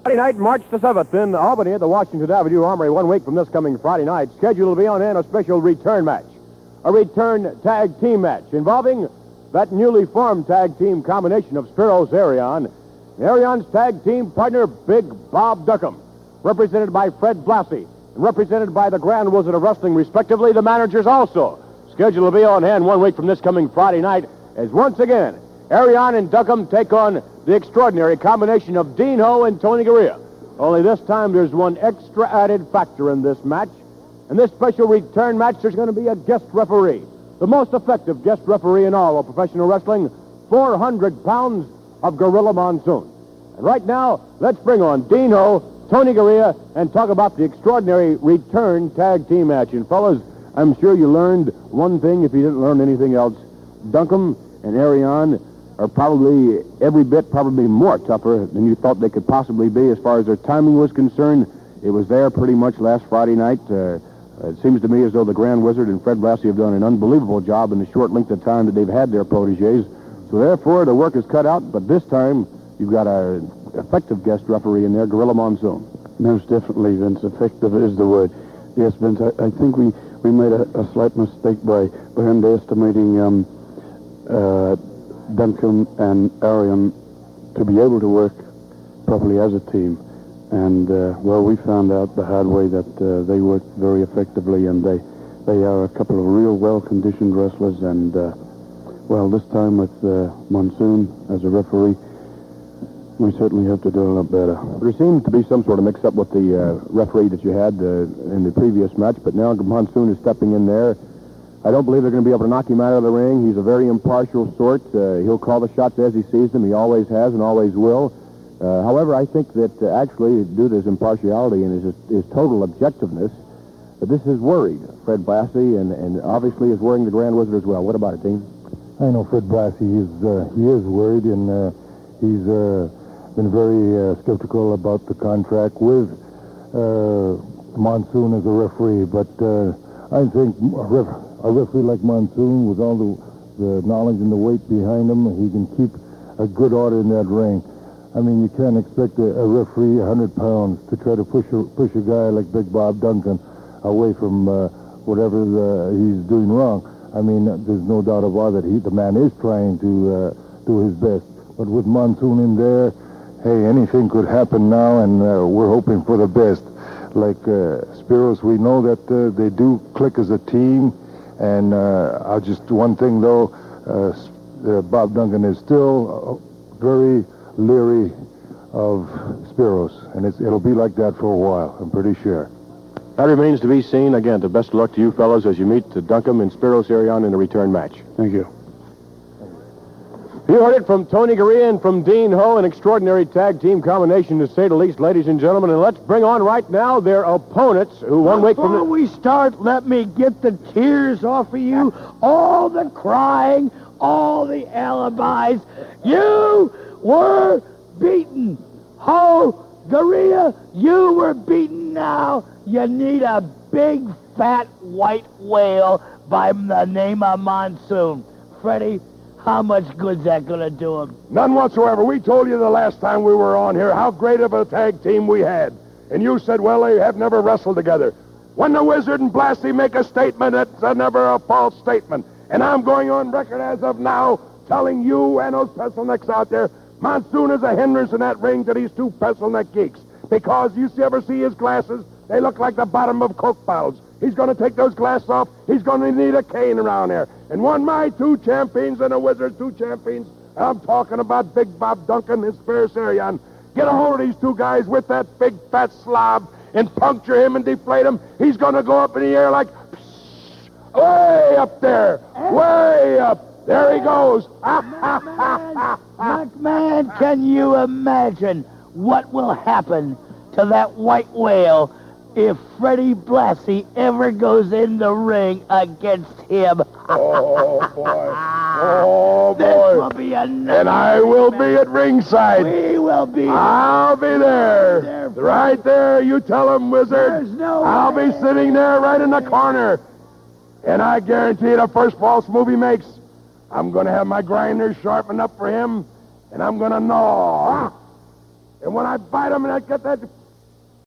Friday night, March the 7th, in Albany at the Washington Avenue Armory, 1 week from this coming Friday night, scheduled to be on in a special return match. A return tag team match involving that newly formed tag team combination of Spiros Arion, and Arion's tag team partner, Big Bob Duncum, represented by Fred Blassie, and represented by the Grand Wizard of Wrestling, respectively, the managers also. Scheduled to be on hand 1 week from this coming Friday night, as once again, Arion and Duncum take on the extraordinary combination of Dean Ho and Tony Garea. Only this time there's one extra added factor in this match. In this special return match, there's going to be a guest referee. The most effective guest referee in all of professional wrestling, 400 pounds of Gorilla Monsoon. And right now, let's bring on Dean Ho, Tony Garea, and talk about the extraordinary return tag team match. And fellas, I'm sure you learned one thing if you didn't learn anything else. Duncum and Arion are probably probably more tougher than you thought they could possibly be as far as their timing was concerned. It was there pretty much last Friday night. It seems to me as though the Grand Wizard and Fred Blassie have done an unbelievable job in the short length of time that they've had their proteges. So therefore, the work is cut out, but this time you've got an effective guest referee in there, Gorilla Monsoon. Most definitely, Vince. Effective is the word. Yes, Vince, I think we made a slight mistake by underestimating Duncum and Arion to be able to work properly as a team. And, we found out the hard way that they work very effectively, and they are a couple of real well-conditioned wrestlers. And, this time with Monsoon as a referee, we certainly have to do a lot better. There seemed to be some sort of mix-up with the referee that you had in the previous match, but now Monsoon is stepping in there. I don't believe they're going to be able to knock him out of the ring. He's a very impartial sort. He'll call the shots as he sees them. He always has and always will. However, I think that actually, due to his impartiality and his total objectiveness, this has worried Fred Blassie and obviously is worrying the Grand Wizard as well. What about it, Dean? I know Fred Blassie. He is worried, and he's been very skeptical about the contract with Monsoon as a referee. But I think a referee like Monsoon, with all the knowledge and the weight behind him, he can keep a good order in that ring. I mean, you can't expect a referee 100 pounds to try to push a guy like Big Bob Duncum away from whatever he's doing wrong. I mean, there's no doubt about it. The man is trying to do his best. But with Monsoon in there, hey, anything could happen now, and we're hoping for the best. Like Spiros, we know that they do click as a team. And one thing, though, Bob Duncum is still very leery of Spiros, and it'll be like that for a while, I'm pretty sure. That remains to be seen. Again, the best of luck to you fellows as you meet Duncum and Spiros Arion in a return match. Thank you. You heard it from Tony Garea and from Dean Ho, an extraordinary tag team combination, to say the least, ladies and gentlemen. And let's bring on right now their opponents, who 1 week from... Before we start, let me get the tears off of you, all the crying, all the alibis. You were beaten. Ho, Garea, you were beaten now. You need a big, fat, white whale by the name of Monsoon. Freddie, how much good's that going to do him? None whatsoever. We told you the last time we were on here how great of a tag team we had. And you said, well, they have never wrestled together. When the Wizard and Blassie make a statement, it's never a false statement. And I'm going on record as of now telling you and those pencil necks out there, Monsoon is a hindrance in that ring to these two pencil neck geeks. Because you ever see his glasses? They look like the bottom of Coke bottles. He's going to take those glasses off. He's going to need a cane around there. And my two champions and the Wizard's two champions, I'm talking about Big Bob Duncum and Spiros Arion. Get a hold of these two guys with that big fat slob and puncture him and deflate him. He's going to go up in the air like, way up there, way up. There he goes. McMahon, can you imagine what will happen to that white whale if Freddie Blassie ever goes in the ring against him? Oh, boy. Oh, boy. This will be another. And I will be at ringside. We will be. I'll be there. Right there. You tell him, Wizard. There's no I'll way. be sitting there right in the corner. And I guarantee the first false move he makes, I'm going to have my grinders sharpened up for him, and I'm going to gnaw. And when I bite him and I get that